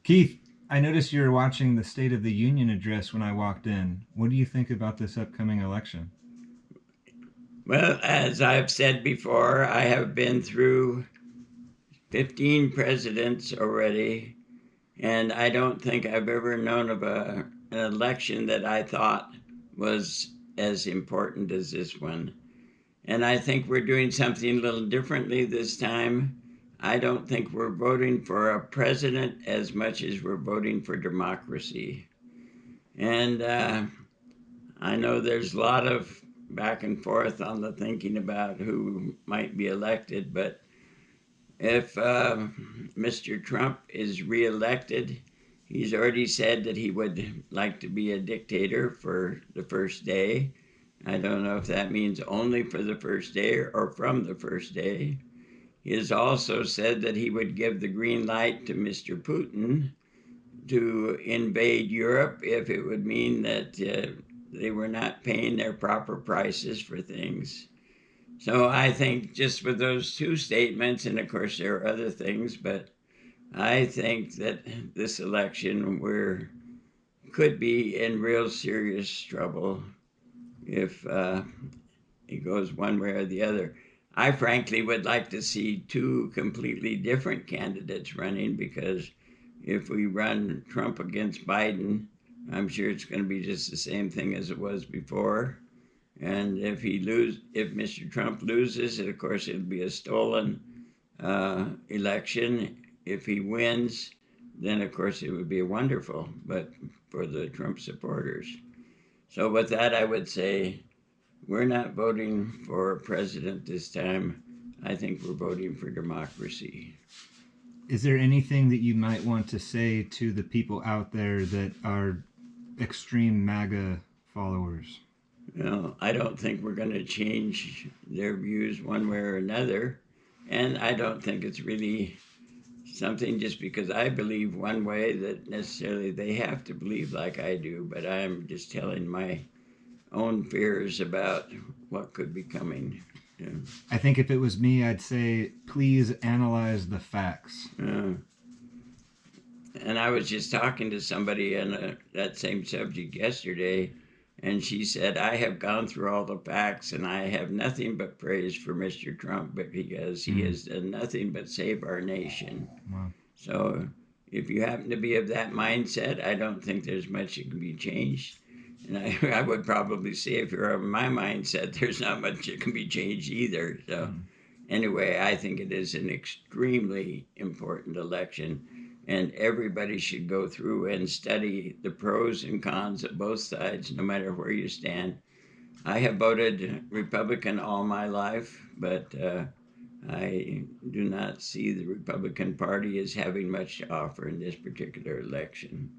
Keith, I noticed you were watching the State of the Union address when I walked in. What do you think about this upcoming election? Well, as I've said before, I have been through 15 presidents already, and I don't think I've ever known of an election that I thought was as important as this one. And I think we're doing something a little differently this time. I don't think we're voting for a president as much as we're voting for democracy. And I know there's a lot of back and forth on the thinking about who might be elected, but if Mr. Trump is reelected, he's already said that he would like to be a dictator for the first day. I don't know if that means only for the first day or from the first day. He has also said that he would give the green light to Mr. Putin to invade Europe if it would mean that they were not paying their proper prices for things. So I think just with those two statements, and of course there are other things, but I think that this election we're could be in real serious trouble if it goes one way or the other. I frankly would like to see two completely different candidates running because if we run Trump against Biden, I'm sure it's going to be just the same thing as it was before. And if Mr. Trump loses, of course, it'll be a stolen election. If he wins, then of course it would be wonderful, but for the Trump supporters. So with that, I would say we're not voting for a president this time. I think we're voting for democracy. Is there anything that you might want to say to the people out there that are extreme MAGA followers? I don't think we're going to change their views one way or another. And I don't think it's really something just because I believe one way that necessarily they have to believe like I do, but I'm just telling my own fears about what could be coming. Yeah. I think if it was me, I'd say, please analyze the facts. Uh, and I was just talking to somebody on that same subject yesterday, and she said, I have gone through all the facts and I have nothing but praise for Mr. Trump because he has done nothing but save our nation. Wow. So if you happen to be of that mindset, I don't think there's much that can be changed. And I would probably say if you're of my mindset, there's not much that can be changed either. So anyway, I think it is an extremely important election, and everybody should go through and study the pros and cons of both sides, no matter where you stand. I have voted Republican all my life, but I do not see the Republican Party as having much to offer in this particular election.